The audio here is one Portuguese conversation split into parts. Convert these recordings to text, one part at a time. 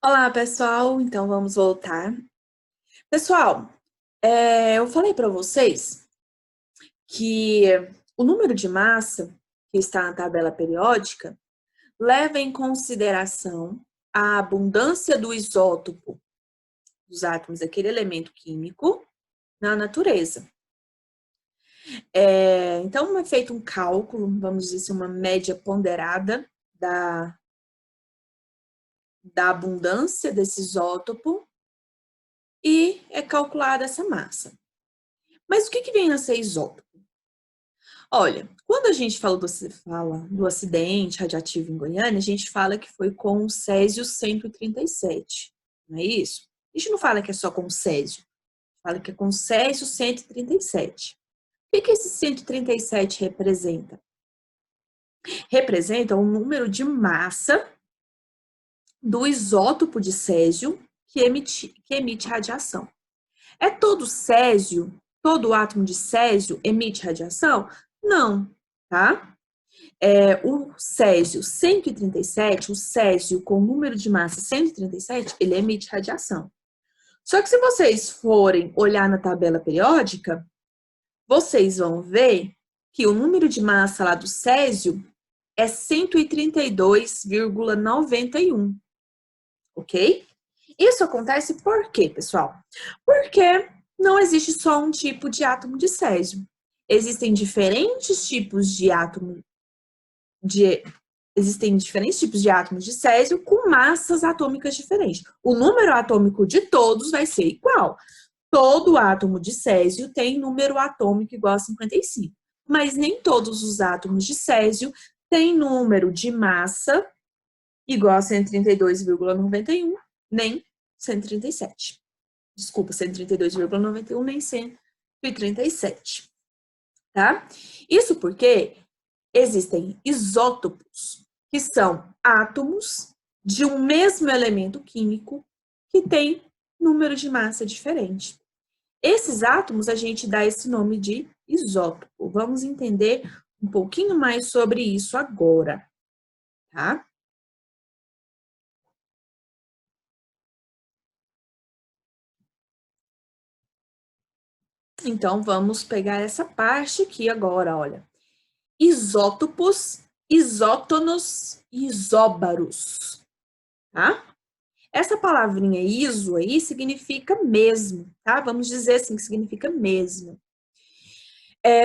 Olá, pessoal. Então, vamos voltar. Pessoal, eu falei para vocês que o número de massa que está na tabela periódica leva em consideração a abundância do isótopo dos átomos daquele elemento químico na natureza. Então, é feito um cálculo, vamos dizer assim, uma média ponderada da abundância desse isótopo e é calculada essa massa. Mas o que vem a ser isótopo? Olha, quando a gente fala do acidente radiativo em Goiânia, a gente fala que foi com o Césio 137, não é isso? A gente não fala que é só com o Césio, fala que é com o Césio 137. O que esse 137 representa? Representa o número de massa do isótopo de Césio que emite radiação. É todo Césio, todo átomo de Césio emite radiação? Não, tá? O Césio 137, o Césio com número de massa 137, ele emite radiação. Só que se vocês forem olhar na tabela periódica, vocês vão ver que o número de massa lá do Césio é 132,91, ok? Isso acontece por quê, pessoal? Porque não existe só um tipo de átomo de Césio. Existem diferentes tipos de átomo de Existem diferentes tipos de átomos de Césio com massas atômicas diferentes. O número atômico de todos vai ser igual. Todo átomo de Césio tem número atômico igual a 55, mas nem todos os átomos de Césio têm número de massa igual a 132,91, nem 137. Desculpa, 132,91, nem 137, tá? Isso porque existem isótopos, que são átomos de um mesmo elemento químico que tem número de massa diferente. Esses átomos a gente dá esse nome de isótopo. Vamos entender um pouquinho mais sobre isso agora, tá? Então, vamos pegar essa parte aqui agora, olha. Isótopos, isótonos e isóbaros, tá? Essa palavrinha iso aí significa mesmo, tá? Vamos dizer assim que significa mesmo.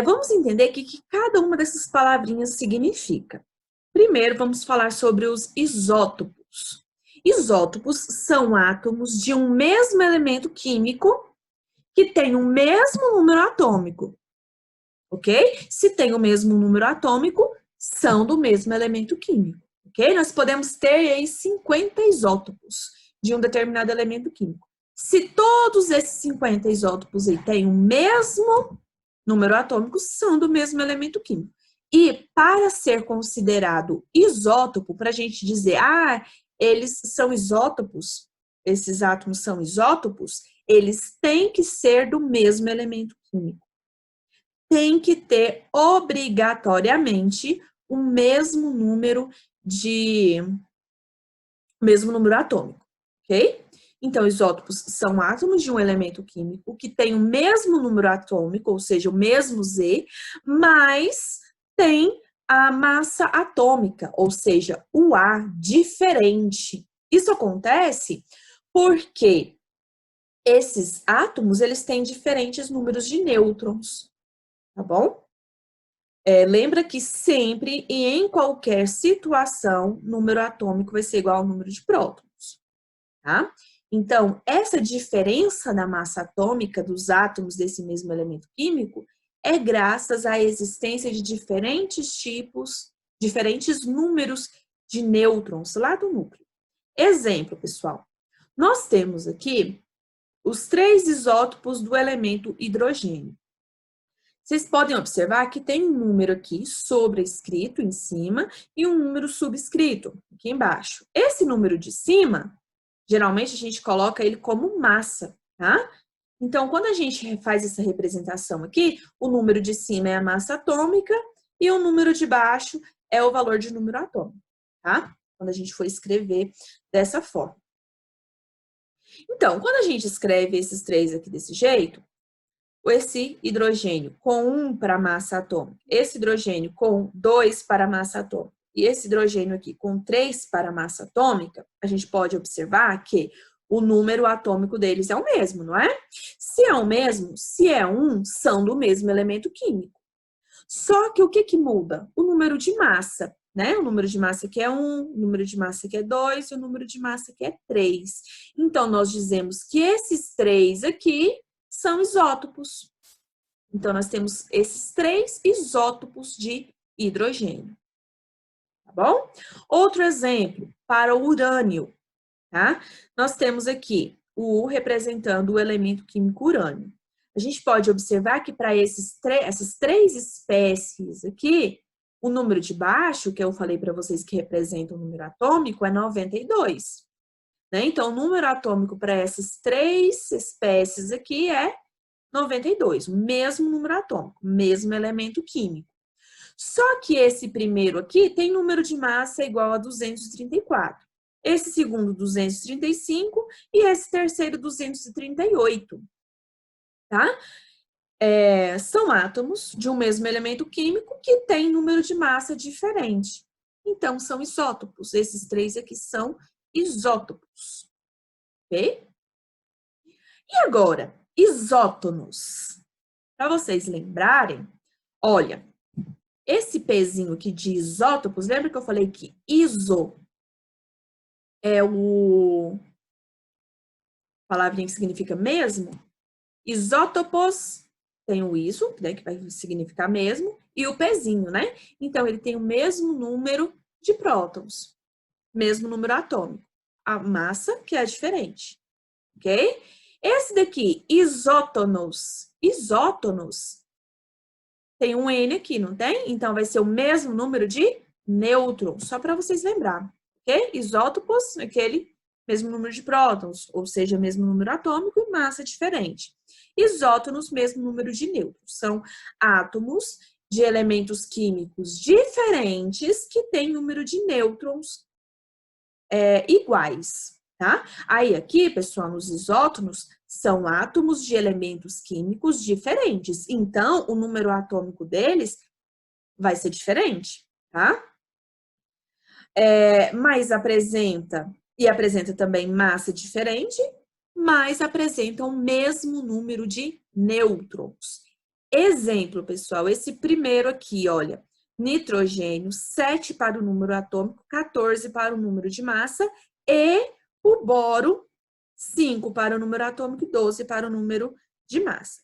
Vamos entender o que cada uma dessas palavrinhas significa. Primeiro, vamos falar sobre os isótopos. Isótopos são átomos de um mesmo elemento químico que tem o mesmo número atômico, ok? Se tem o mesmo número atômico, são do mesmo elemento químico, ok? Nós podemos ter aí 50 isótopos de um determinado elemento químico. Se todos esses 50 isótopos aí têm o mesmo número atômico, são do mesmo elemento químico. E para ser considerado isótopo, para a gente dizer, eles são isótopos, esses átomos são isótopos, eles têm que ser do mesmo elemento químico. Tem que ter obrigatoriamente o mesmo número atômico, ok? Então, isótopos são átomos de um elemento químico que tem o mesmo número atômico, ou seja, o mesmo Z, mas tem a massa atômica, ou seja, o A diferente. Isso acontece porque esses átomos, eles têm diferentes números de nêutrons, tá bom? Lembra que sempre e em qualquer situação, número atômico vai ser igual ao número de prótons, tá? Então, essa diferença na massa atômica dos átomos desse mesmo elemento químico é graças à existência de diferentes números de nêutrons lá do núcleo. Exemplo, pessoal, nós temos aqui os 3 isótopos do elemento hidrogênio. Vocês podem observar que tem um número aqui sobrescrito em cima e um número subscrito aqui embaixo. Esse número de cima, geralmente a gente coloca ele como massa, tá? Então, quando a gente faz essa representação aqui, o número de cima é a massa atômica e o número de baixo é o valor de número atômico, tá? Quando a gente for escrever dessa forma. Então, quando a gente escreve esses três aqui desse jeito, esse hidrogênio com 1 para a massa atômica, esse hidrogênio com 2 para a massa atômica, e esse hidrogênio aqui com 3 para a massa atômica, a gente pode observar que o número atômico deles é o mesmo, não é? Se é o mesmo, se é 1, são do mesmo elemento químico. Só que o que muda? O número de massa, né? O número de massa que é 1, o número de massa que é 2 e o número de massa que é 3. Então, nós dizemos que esses três aqui são isótopos. Então, nós temos esses 3 isótopos de hidrogênio. Tá bom? Outro exemplo, para o urânio, tá? Nós temos aqui o U representando o elemento químico urânio. A gente pode observar que para essas 3 espécies aqui, o número de baixo, que eu falei para vocês que representa o número atômico, é 92. Né? Então, o número atômico para essas 3 espécies aqui é 92, o mesmo número atômico, mesmo elemento químico. Só que esse primeiro aqui tem número de massa igual a 234. Esse segundo, 235, e esse terceiro, 238. Tá? São átomos de um mesmo elemento químico que tem número de massa diferente. Então, são isótopos. Esses 3 aqui são isótopos. Ok? E agora, isótonos. Para vocês lembrarem, olha, esse pezinho aqui de isótopos, lembra que eu falei que iso é o palavrinha que significa mesmo? Isótopos tem o iso, né, que vai significar mesmo, e o pezinho, né? Então, ele tem o mesmo número de prótons, mesmo número atômico. A massa que é diferente, ok? Esse daqui, isótonos, tem um N aqui, não tem? Então, vai ser o mesmo número de nêutrons, só para vocês lembrarem, ok? Isótopos, aquele mesmo número de prótons, ou seja, mesmo número atômico e massa diferente. Isótonos, mesmo número de nêutrons. São átomos de elementos químicos diferentes que têm número de nêutrons iguais, tá? Aí aqui, pessoal, nos isótonos, são átomos de elementos químicos diferentes. Então, o número atômico deles vai ser diferente, tá? Mas apresenta também massa diferente, mas apresentam o mesmo número de nêutrons. Exemplo, pessoal, esse primeiro aqui, olha, nitrogênio, 7 para o número atômico, 14 para o número de massa, e o boro, 5 para o número atômico e 12 para o número de massa.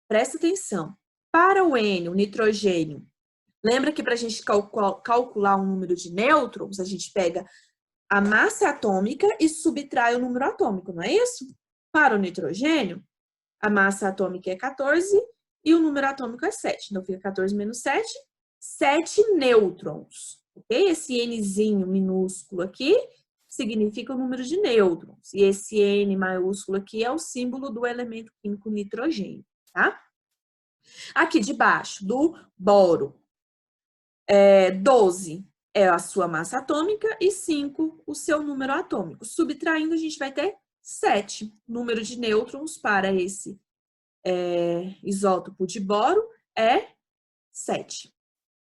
Presta atenção. Para o N, o nitrogênio, lembra que para a gente calcular o número de nêutrons, a gente pega a massa atômica e subtrai o número atômico, não é isso? Para o nitrogênio, a massa atômica é 14 e o número atômico é 7. Então, fica 14 menos 7, 7 nêutrons. Ok? Esse Nzinho minúsculo aqui significa o número de nêutrons. E esse N maiúsculo aqui é o símbolo do elemento químico nitrogênio, tá? Aqui debaixo do boro, 12 é a sua massa atômica e 5 o seu número atômico. Subtraindo, a gente vai ter 7. Número de nêutrons para esse isótopo de boro é 7.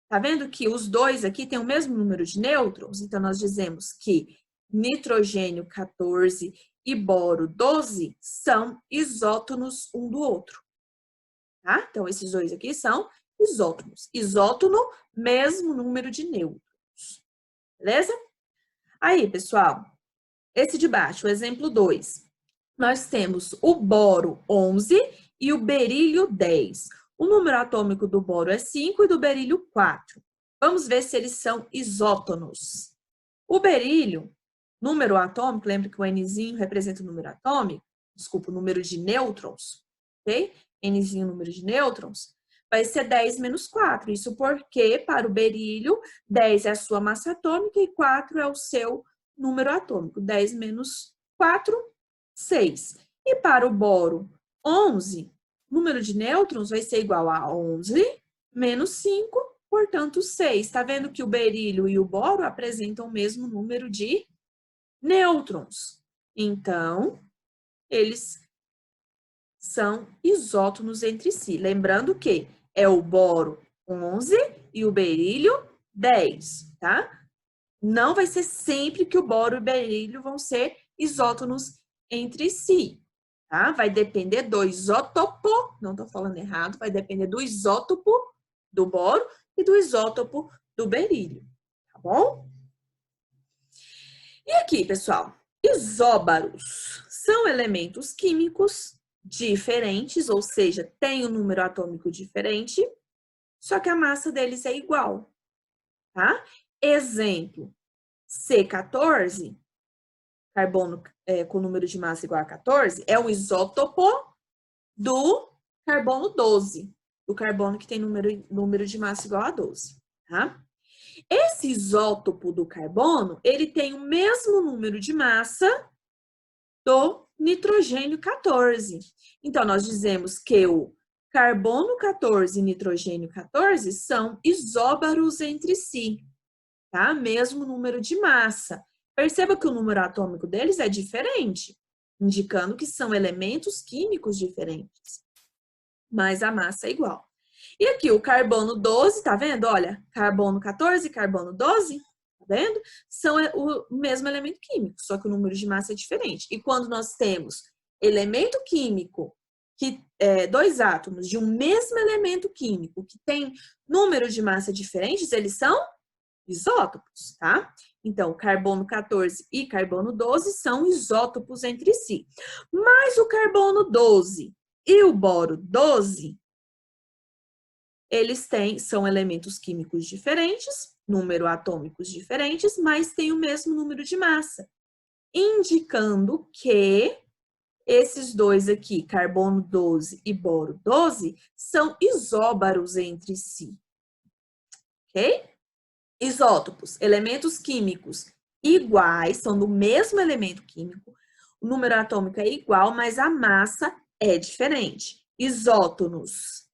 Tá vendo que os dois aqui têm o mesmo número de nêutrons? Então, nós dizemos que nitrogênio 14 e boro 12 são isótonos um do outro. Tá? Então, esses dois aqui são isótonos. Isótono, mesmo número de nêutrons. Beleza? Aí, pessoal, esse de baixo, o exemplo 2. Nós temos o boro 11 e o berílio 10. O número atômico do boro é 5 e do berílio 4. Vamos ver se eles são isótonos. O berílio, número atômico, lembra que o Nzinho representa o número atômico? Desculpa, o número de nêutrons, ok? Nzinho, número de nêutrons, vai ser 10 menos 4. Isso porque, para o berílio, 10 é a sua massa atômica e 4 é o seu número atômico. 10 menos 4, 6. E para o boro, 11, número de nêutrons vai ser igual a 11 menos 5, portanto, 6. Está vendo que o berílio e o boro apresentam o mesmo número de nêutrons. Então, eles são isótonos entre si. Lembrando que é o boro 11 e o berílio 10, tá? Não vai ser sempre que o boro e o berílio vão ser isótonos entre si, tá? Vai depender do isótopo, não estou falando errado, vai depender do isótopo do boro e do isótopo do berílio, tá bom? E aqui, pessoal, isóbaros são elementos químicos diferentes, ou seja, têm um número atômico diferente, só que a massa deles é igual, tá? Exemplo, C14, carbono com número de massa igual a 14, é um isótopo do carbono 12, do carbono que tem número de massa igual a 12, tá? Esse isótopo do carbono, ele tem o mesmo número de massa do nitrogênio 14. Então, nós dizemos que o carbono 14 e nitrogênio 14 são isóbaros entre si, tá? Mesmo número de massa. Perceba que o número atômico deles é diferente, indicando que são elementos químicos diferentes, mas a massa é igual. E aqui o carbono 12, tá vendo? Olha, carbono 14 e carbono 12, tá vendo? São o mesmo elemento químico, só que o número de massa é diferente. E quando nós temos elemento químico, dois átomos de um mesmo elemento químico que tem número de massa diferentes, eles são isótopos, tá? Então, carbono 14 e carbono 12 são isótopos entre si. Mas o carbono 12 e o boro 12, eles são elementos químicos diferentes, número atômicos diferentes, mas têm o mesmo número de massa, indicando que esses dois aqui, carbono 12 e boro 12, são isóbaros entre si, ok? Isótopos, elementos químicos iguais, são do mesmo elemento químico, o número atômico é igual, mas a massa é diferente. Isótonos,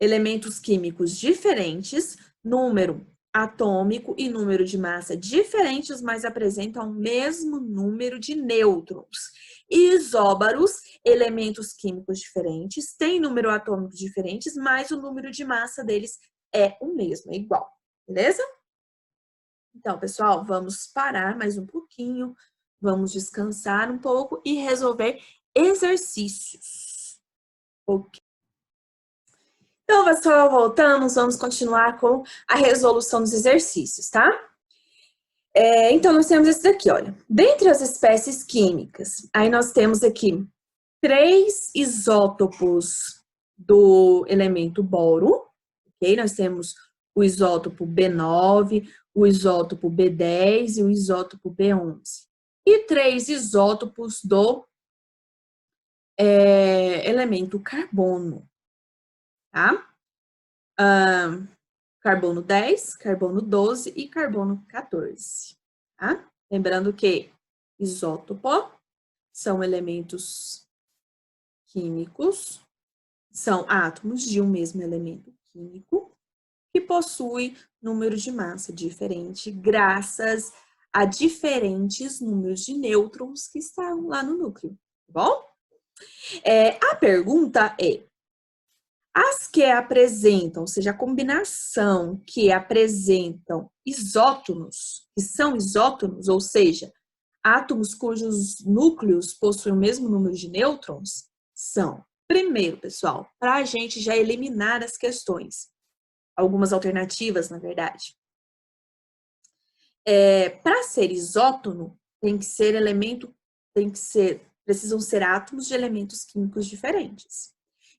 elementos químicos diferentes, número atômico e número de massa diferentes, mas apresentam o mesmo número de nêutrons. Isóbaros, elementos químicos diferentes, têm número atômico diferentes, mas o número de massa deles é o mesmo, é igual. Beleza? Então, pessoal, vamos parar mais um pouquinho, vamos descansar um pouco e resolver exercícios. Ok. Então, pessoal, voltamos, vamos continuar com a resolução dos exercícios, tá? Então, nós temos esse daqui, olha. Dentre as espécies químicas, aí nós temos aqui 3 isótopos do elemento boro, ok? Nós temos o isótopo B9, o isótopo B10 e o isótopo B11. E 3 isótopos do elemento carbono, tá? Carbono 10, carbono 12 e carbono 14, tá? Lembrando que isótopo são elementos químicos, são átomos de um mesmo elemento químico, que possui número de massa diferente, graças a diferentes números de nêutrons que estão lá no núcleo, tá bom? A pergunta é, as que apresentam, ou seja, a combinação que apresentam isótonos, que são isótonos, ou seja, átomos cujos núcleos possuem o mesmo número de nêutrons, são, primeiro, pessoal, para a gente já eliminar as questões, algumas alternativas, na verdade. Para ser isótono, precisam ser átomos de elementos químicos diferentes.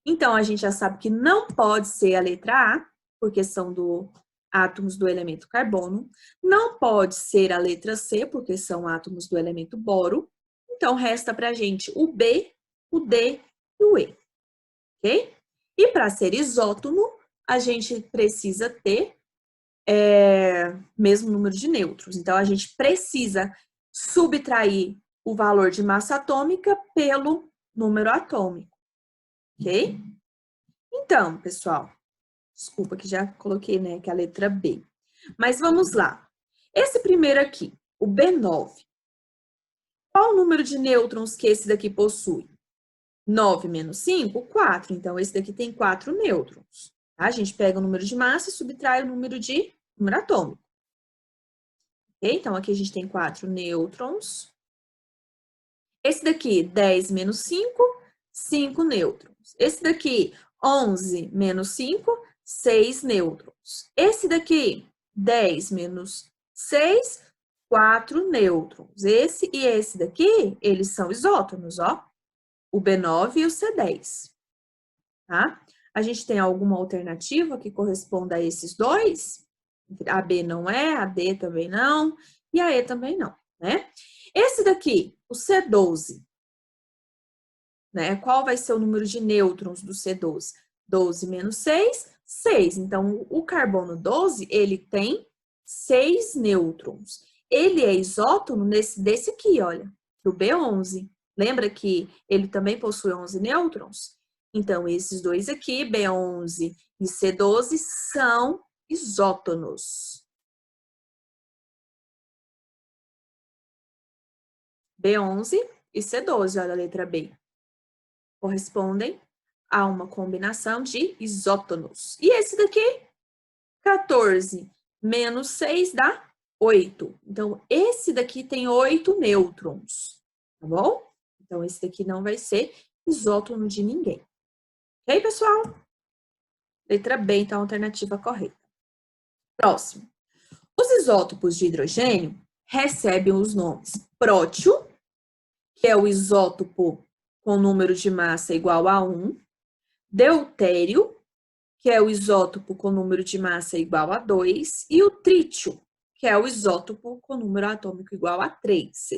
Então, a gente já sabe que não pode ser a letra A, porque são átomos do elemento carbono. Não pode ser a letra C, porque são átomos do elemento boro. Então, resta para a gente o B, o D e o E. Ok? E para ser isótono, a gente precisa ter mesmo número de nêutrons. Então, a gente precisa subtrair o valor de massa atômica pelo número atômico. Ok? Então, pessoal, desculpa que já coloquei, né, que é a letra B. Mas vamos lá. Esse primeiro aqui, o B9, Qual o número de nêutrons que esse daqui possui? 9 menos 5, 4. Então, esse daqui tem 4 nêutrons. Tá? A gente pega o número de massa e subtrai o número atômico. Okay? Então, aqui a gente tem 4 nêutrons. Esse daqui, 10 menos 5, 5 nêutrons. Esse daqui, 11 menos 5, 6 nêutrons. Esse daqui, 10 menos 6, 4 nêutrons. Esse e esse daqui, eles são isótonos, ó. O B9 e o C10. Tá? A gente tem alguma alternativa que corresponda a esses dois? A B não é, a D também não, e a E também não, né? Esse daqui, o C12, né? Qual vai ser o número de nêutrons do C12? 12 menos 6, 6. Então, o carbono 12, ele tem 6 nêutrons. Ele é isótono desse aqui, olha, do B11. Lembra que ele também possui 11 nêutrons? Então, esses dois aqui, B11 e C12, são isótonos. B11 e C12, olha a letra B. Correspondem a uma combinação de isótonos. E esse daqui, 14 menos 6 dá 8. Então, esse daqui tem 8 nêutrons, tá bom? Então, esse daqui não vai ser isótono de ninguém. Ok, pessoal? Letra B, então, a alternativa correta. Próximo. Os isótopos de hidrogênio recebem os nomes prótio, que é o isótopo com número de massa igual a 1, deutério, que é o isótopo com número de massa igual a 2, e o trítio, que é o isótopo com número atômico igual a 3.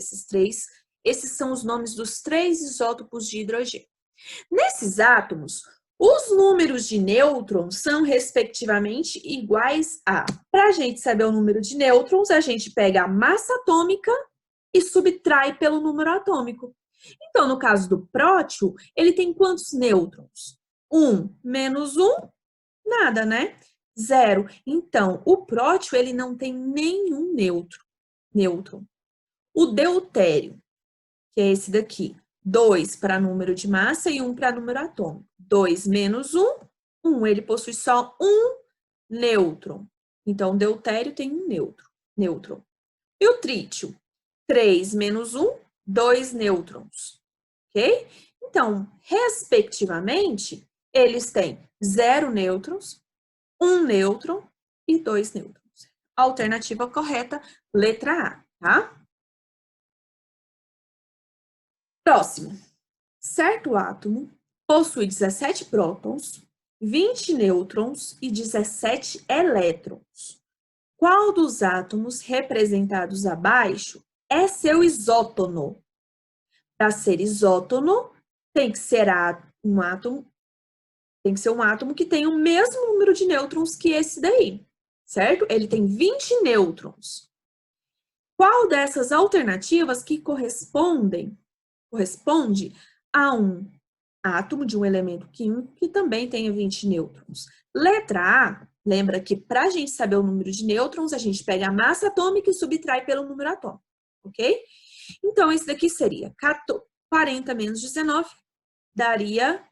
Esses são os nomes dos 3 isótopos de hidrogênio. Nesses átomos, os números de nêutrons são, respectivamente, iguais a... Para a gente saber o número de nêutrons, a gente pega a massa atômica e subtrai pelo número atômico. Então, no caso do prótio, ele tem quantos nêutrons? 1 menos 1, nada, né? 0. Então, o prótio, ele não tem nenhum nêutron. O deutério, que é esse daqui, 2 para número de massa e 1 para número atômico. 2 menos 1, 1. Ele possui só um nêutron. Então, o deutério tem um nêutron. E o trítio? 3 menos 1, 2 nêutrons. Ok? Então, respectivamente, eles têm 0 nêutrons, 1 nêutron e 2 nêutrons. Alternativa correta, letra A, tá? Próximo. Certo átomo possui 17 prótons, 20 nêutrons e 17 elétrons. Qual dos átomos representados abaixo é seu isótono? Para ser isótono, tem que ser um átomo que tem o mesmo número de nêutrons que esse daí, certo? Ele tem 20 nêutrons. Qual dessas alternativas que corresponde a um átomo de um elemento químico que também tenha 20 nêutrons? Letra A, lembra que para a gente saber o número de nêutrons, a gente pega a massa atômica e subtrai pelo número atômico, ok? Então, esse daqui seria 40 menos 19, daria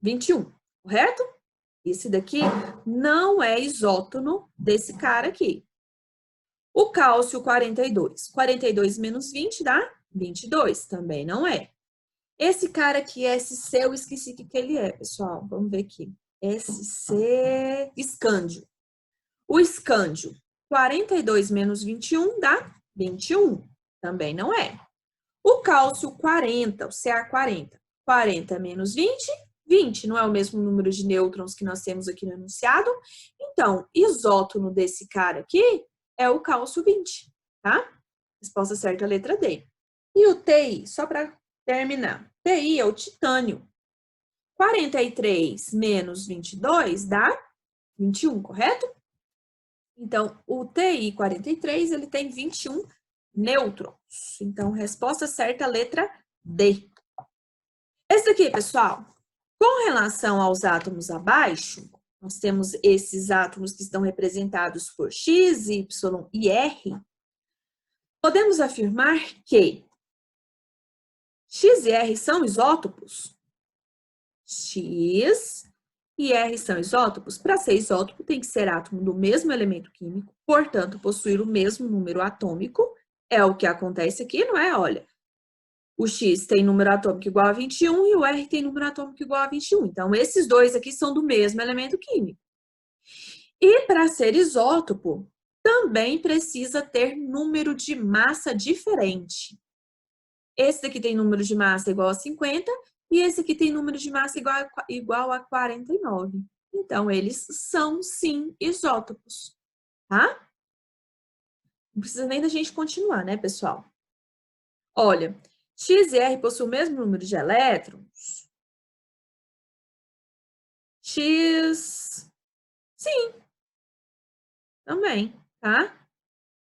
21, correto? Esse daqui não é isótono desse cara aqui. O cálcio, 42. 42 menos 20 dá 22, também não é. Esse cara aqui, SC, eu esqueci o que ele é, pessoal. Vamos ver aqui. SC, escândio. O escândio, 42 menos 21 dá 21, também não é. O cálcio, 40, o Ca40. 40 menos 20, 20. Não é o mesmo número de nêutrons que nós temos aqui no enunciado. Então, isótono desse cara aqui é o cálcio 20, tá? Resposta certa, a letra D. E o TI, só para terminar. TI é o titânio. 43 menos 22 dá 21, correto? Então, o TI 43, ele tem 21 nêutrons. Então, resposta certa, letra D. Esse aqui, pessoal, com relação aos átomos abaixo, nós temos esses átomos que estão representados por X, Y e R. Podemos afirmar que X e R são isótopos? X e R são isótopos? Para ser isótopo, tem que ser átomo do mesmo elemento químico, portanto, possuir o mesmo número atômico. É o que acontece aqui, não é? Olha, o X tem número atômico igual a 21 e o R tem número atômico igual a 21. Então, esses dois aqui são do mesmo elemento químico. E para ser isótopo, também precisa ter número de massa diferente. Esse daqui tem número de massa igual a 50 e esse aqui tem número de massa igual a 49. Então, eles são, sim, isótopos, tá? Não precisa nem da gente continuar, né, pessoal? Olha, X e R possuem o mesmo número de elétrons. X, sim, também, tá?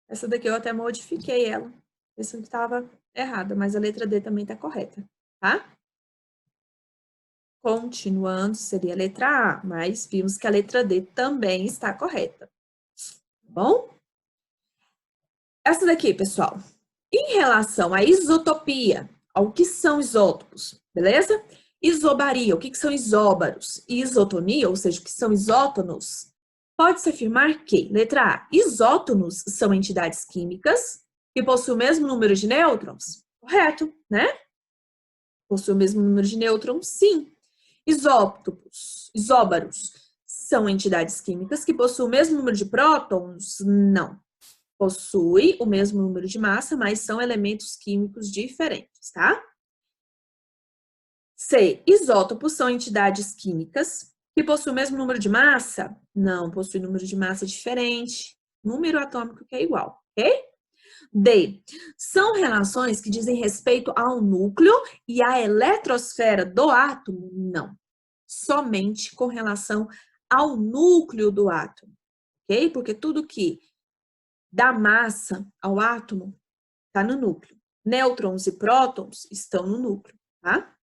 Essa daqui eu até modifiquei ela. Essa que estava errada, mas a letra D também está correta, tá? Continuando, seria a letra A, mas vimos que a letra D também está correta. Tá bom? Essa daqui, pessoal. Em relação à isotopia, ao que são isótopos, beleza? Isobaria, o que são isóbaros? E isotonia, ou seja, o que são isótonos? Pode-se afirmar que, letra A, isótonos são entidades químicas que possuem o mesmo número de nêutrons? Correto, né? Possuem o mesmo número de nêutrons? Sim. Isóbaros, são entidades químicas que possuem o mesmo número de prótons? Não. Possui o mesmo número de massa, mas são elementos químicos diferentes, tá? C. Isótopos são entidades químicas que possuem o mesmo número de massa? Não, possui número de massa diferente, número atômico que é igual, ok? D. São relações que dizem respeito ao núcleo e à eletrosfera do átomo? Não. Somente com relação ao núcleo do átomo, ok? Porque tudo que dá massa ao átomo está no núcleo. Nêutrons e prótons estão no núcleo, tá?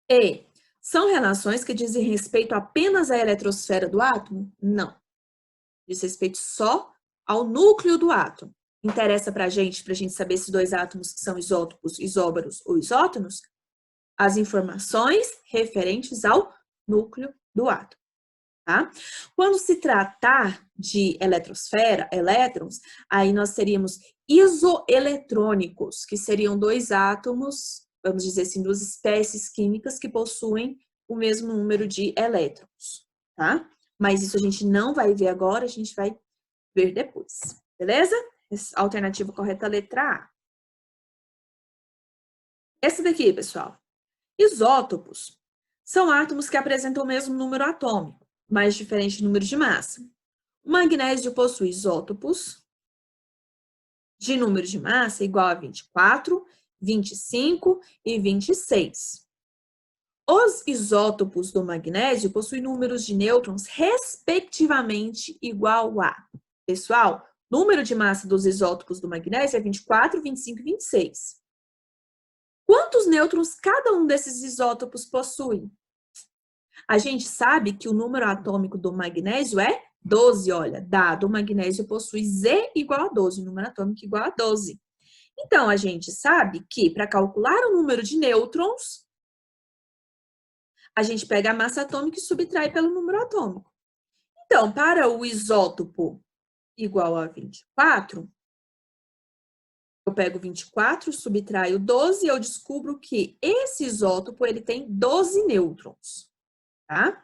E. São relações que dizem respeito apenas à eletrosfera do átomo? Não. Diz respeito só ao núcleo do átomo. Interessa pra gente saber se dois átomos são isótopos, isóbaros ou isótonos? As informações referentes ao núcleo do átomo, tá? Quando se tratar de eletrosfera, elétrons, aí nós teríamos isoeletrônicos, que seriam dois átomos, vamos dizer assim, duas espécies químicas que possuem o mesmo número de elétrons, tá? Mas isso a gente não vai ver agora, a gente vai ver depois, beleza? A alternativa correta é a letra A. Essa daqui, pessoal. Isótopos são átomos que apresentam o mesmo número atômico, mas diferente número de massa. O magnésio possui isótopos de número de massa igual a 24, 25 e 26. Os isótopos do magnésio possuem números de nêutrons respectivamente igual a... Pessoal, número de massa dos isótopos do magnésio é 24, 25 e 26. Quantos nêutrons cada um desses isótopos possui? A gente sabe que o número atômico do magnésio é 12, olha, dado o magnésio possui Z igual a 12, o número atômico igual a 12. Então, a gente sabe que para calcular o número de nêutrons, a gente pega a massa atômica e subtrai pelo número atômico. Então, para o isótopo igual a 24, eu pego 24, subtraio 12 e eu descubro que esse isótopo ele tem 12 nêutrons, tá?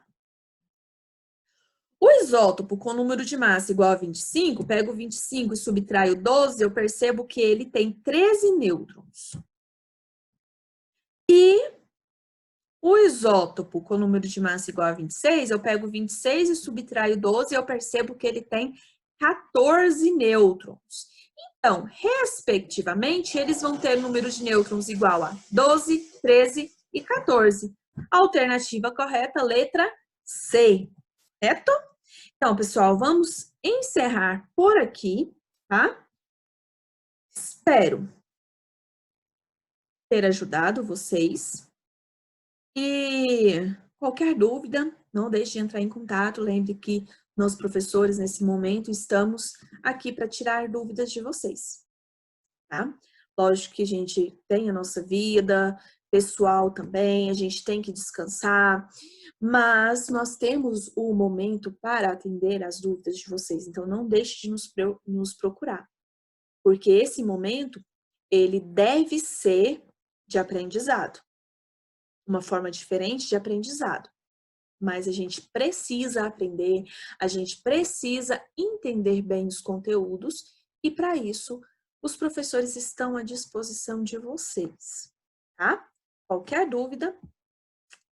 O isótopo com número de massa igual a 25, pego 25 e subtraio 12, eu percebo que ele tem 13 nêutrons. E o isótopo com número de massa igual a 26, eu pego 26 e subtraio 12 e eu percebo que ele tem 14 nêutrons. Então, respectivamente, eles vão ter número de nêutrons igual a 12, 13 e 14. Alternativa correta, letra C, certo? Então, pessoal, vamos encerrar por aqui, tá? Espero ter ajudado vocês. E qualquer dúvida, não deixe de entrar em contato. Lembre que Nós, professores, nesse momento, estamos aqui para tirar dúvidas de vocês, tá? Lógico que a gente tem a nossa vida pessoal também, a gente tem que descansar, mas nós temos o momento para atender as dúvidas de vocês, então não deixe de nos procurar, porque esse momento, ele deve ser de aprendizado, uma forma diferente de aprendizado. Mas a gente precisa aprender, a gente precisa entender bem os conteúdos e, para isso, os professores estão à disposição de vocês, tá? Qualquer dúvida,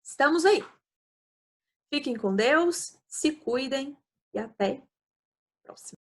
estamos aí. Fiquem com Deus, se cuidem e até a próxima.